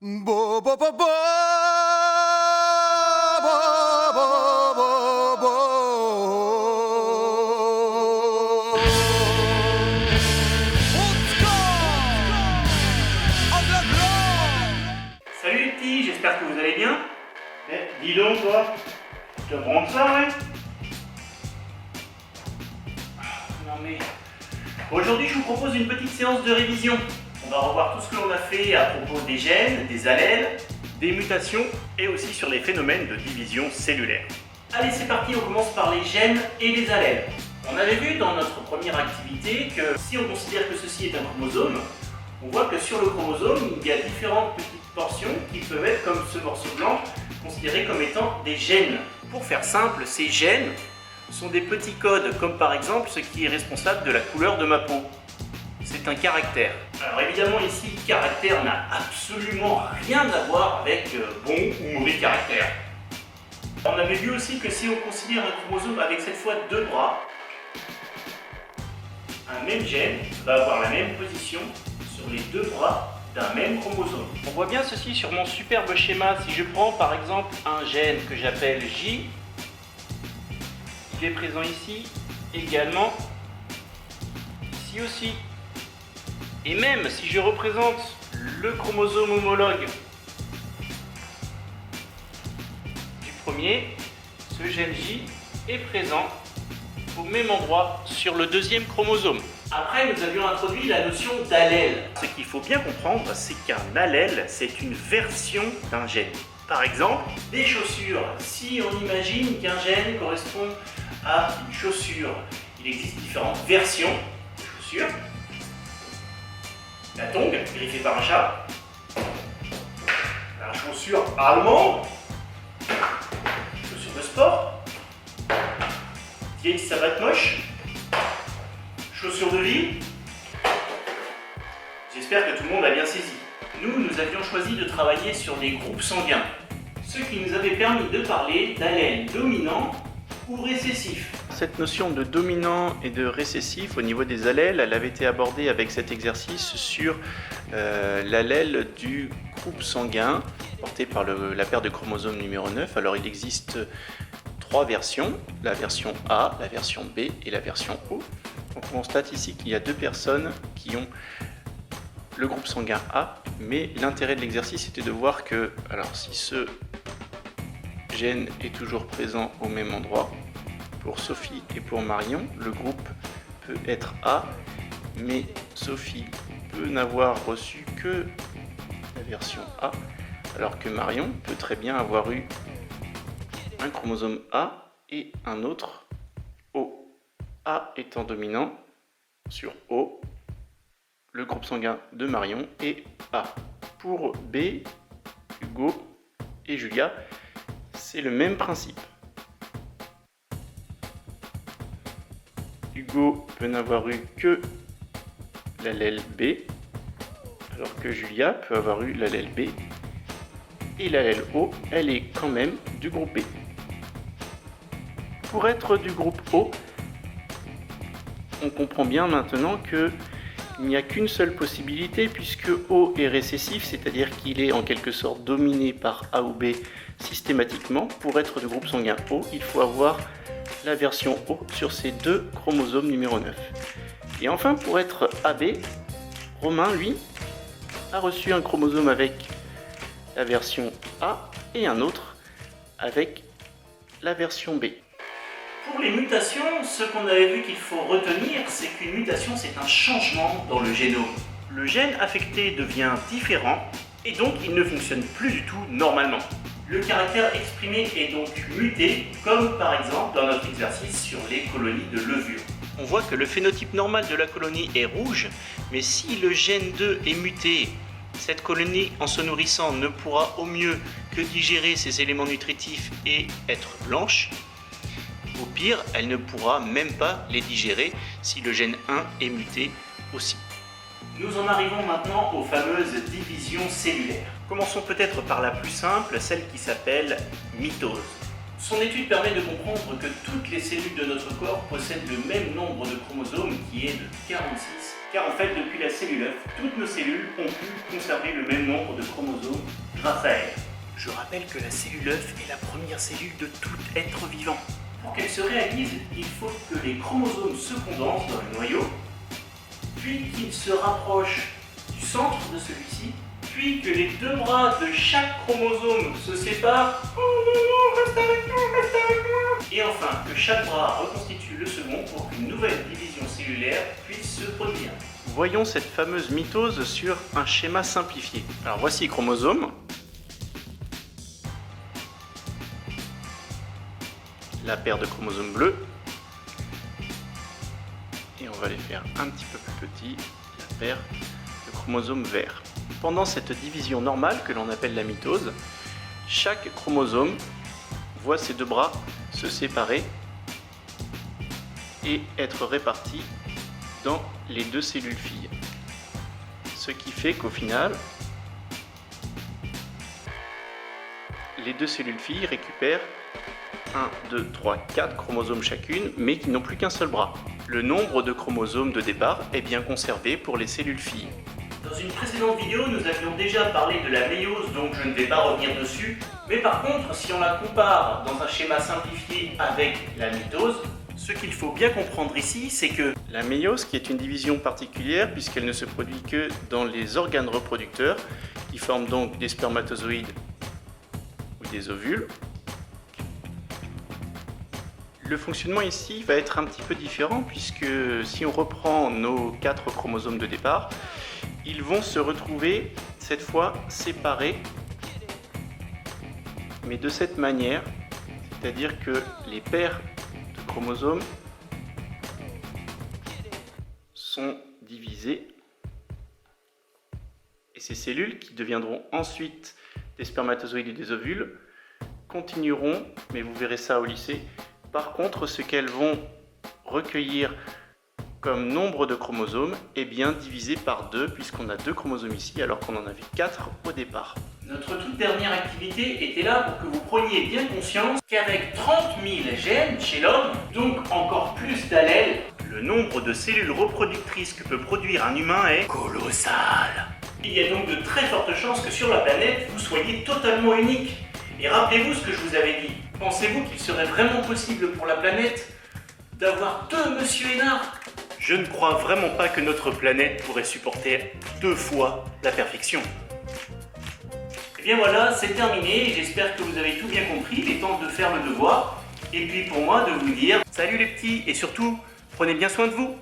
Bo bo bo bo bo bo bo bo. Salut les petits, j'espère que vous allez bien. Dis donc toi, tu te prends ça, ouais? Non mais... Aujourd'hui je vous propose une petite séance de révision. On va revoir tout ce que l'on a fait à propos des gènes, des allèles, des mutations et aussi sur les phénomènes de division cellulaire. Allez, c'est parti, on commence par les gènes et les allèles. On avait vu dans notre première activité que si on considère que ceci est un chromosome, on voit que sur le chromosome, il y a différentes petites portions qui peuvent être, comme ce morceau blanc, considérées comme étant des gènes. Pour faire simple, ces gènes sont des petits codes, comme par exemple ce qui est responsable de la couleur de ma peau. C'est un caractère. Alors évidemment ici, caractère n'a absolument rien à voir avec bon ou mauvais caractère. On avait vu aussi que si on considère un chromosome avec cette fois deux bras, un même gène va avoir la même position sur les deux bras d'un même chromosome. On voit bien ceci sur mon superbe schéma. Si je prends par exemple un gène que j'appelle J, il est présent ici également, ici aussi. Et même si je représente le chromosome homologue du premier, ce gène J est présent au même endroit sur le deuxième chromosome. Après, nous avions introduit la notion d'allèle. Ce qu'il faut bien comprendre, c'est qu'un allèle, c'est une version d'un gène. Par exemple, des chaussures. Si on imagine qu'un gène correspond à une chaussure, il existe différentes versions de chaussures. La tongue, griffée par un chat. La chaussure allemande. Chaussure de sport. Vieille savate moche. Chaussures de vie. J'espère que tout le monde a bien saisi. Nous avions choisi de travailler sur des groupes sanguins, ce qui nous avait permis de parler d'allèles dominants ou récessifs. Cette notion de dominant et de récessif au niveau des allèles, elle avait été abordée avec cet exercice sur l'allèle du groupe sanguin porté par la paire de chromosomes numéro 9. Alors il existe trois versions, la version A, la version B et la version O. Donc on constate ici qu'il y a deux personnes qui ont le groupe sanguin A, mais l'intérêt de l'exercice était de voir que, alors si ce gène est toujours présent au même endroit, pour Sophie et pour Marion, le groupe peut être A, mais Sophie peut n'avoir reçu que la version A, alors que Marion peut très bien avoir eu un chromosome A et un autre O. A étant dominant sur O, le groupe sanguin de Marion est A. Pour B, Hugo et Julia, c'est le même principe. Hugo peut n'avoir eu que l'allèle B, alors que Julia peut avoir eu l'allèle B, et l'allèle O, elle est quand même du groupe B. Pour être du groupe O, on comprend bien maintenant qu'il n'y a qu'une seule possibilité, puisque O est récessif, c'est-à-dire qu'il est en quelque sorte dominé par A ou B systématiquement. Pour être de groupe sanguin O, il faut avoir la version O sur ces deux chromosomes numéro 9. Et enfin, pour être AB, Romain, lui, a reçu un chromosome avec la version A et un autre avec la version B. Pour les mutations, ce qu'on avait vu qu'il faut retenir, c'est qu'une mutation, c'est un changement dans le génome. Le gène affecté devient différent et donc il ne fonctionne plus du tout normalement. Le caractère exprimé est donc muté, comme par exemple dans notre exercice sur les colonies de levure. On voit que le phénotype normal de la colonie est rouge, mais si le gène 2 est muté, cette colonie, en se nourrissant, ne pourra au mieux que digérer ces éléments nutritifs et être blanche. Au pire, elle ne pourra même pas les digérer si le gène 1 est muté aussi. Nous en arrivons maintenant aux fameuses divisions cellulaires. Commençons peut-être par la plus simple, celle qui s'appelle mitose. Son étude permet de comprendre que toutes les cellules de notre corps possèdent le même nombre de chromosomes qui est de 46 Car en fait, depuis la cellule œuf, toutes nos cellules ont pu conserver le même nombre de chromosomes grâce à elle. Je rappelle que la cellule œuf est la première cellule de tout être vivant. Pour qu'elle se réalise, il faut que les chromosomes se condensent dans le noyau, puis qu'ils se rapprochent du centre de celui-ci, puis que les deux bras de chaque chromosome se séparent. Oh non, non, reste avec nous, reste avec nous. Et enfin, que chaque bras reconstitue le second pour qu'une nouvelle division cellulaire puisse se produire. Voyons cette fameuse mitose sur un schéma simplifié. Alors voici les chromosomes. La paire de chromosomes bleus. Et on va les faire un petit peu plus petits, la paire de chromosomes verts. Pendant cette division normale que l'on appelle la mitose, chaque chromosome voit ses deux bras se séparer et être répartis dans les deux cellules filles. Ce qui fait qu'au final, les deux cellules filles récupèrent 1, 2, 3, 4 chromosomes chacune, mais qui n'ont plus qu'un seul bras. Le nombre de chromosomes de départ est bien conservé pour les cellules filles. Dans une précédente vidéo, nous avions déjà parlé de la méiose, donc je ne vais pas revenir dessus. Mais par contre, si on la compare dans un schéma simplifié avec la mitose, ce qu'il faut bien comprendre ici, c'est que la méiose, qui est une division particulière puisqu'elle ne se produit que dans les organes reproducteurs, qui forment donc des spermatozoïdes ou des ovules, le fonctionnement ici va être un petit peu différent puisque si on reprend nos 4 chromosomes de départ, ils vont se retrouver cette fois séparés, mais de cette manière, c'est-à-dire que les paires de chromosomes sont divisées et ces cellules qui deviendront ensuite des spermatozoïdes et des ovules continueront, mais vous verrez ça au lycée. Par contre, ce qu'elles vont recueillir comme nombre de chromosomes est bien divisé par 2 puisqu'on a 2 chromosomes ici alors qu'on en avait 4 au départ. Notre toute dernière activité était là pour que vous preniez bien conscience qu'avec 30 000 gènes chez l'homme, donc encore plus d'allèles, le nombre de cellules reproductrices que peut produire un humain est colossal. Il y a donc de très fortes chances que sur la planète, vous soyez totalement unique. Et rappelez-vous ce que je vous avais dit. Pensez-vous qu'il serait vraiment possible pour la planète d'avoir 2 Monsieur Hénard? Je ne crois vraiment pas que notre planète pourrait supporter 2 fois la perfection. Et bien voilà, c'est terminé. J'espère que vous avez tout bien compris. Il est temps de faire le devoir. Et puis pour moi de vous dire salut les petits et surtout, prenez bien soin de vous.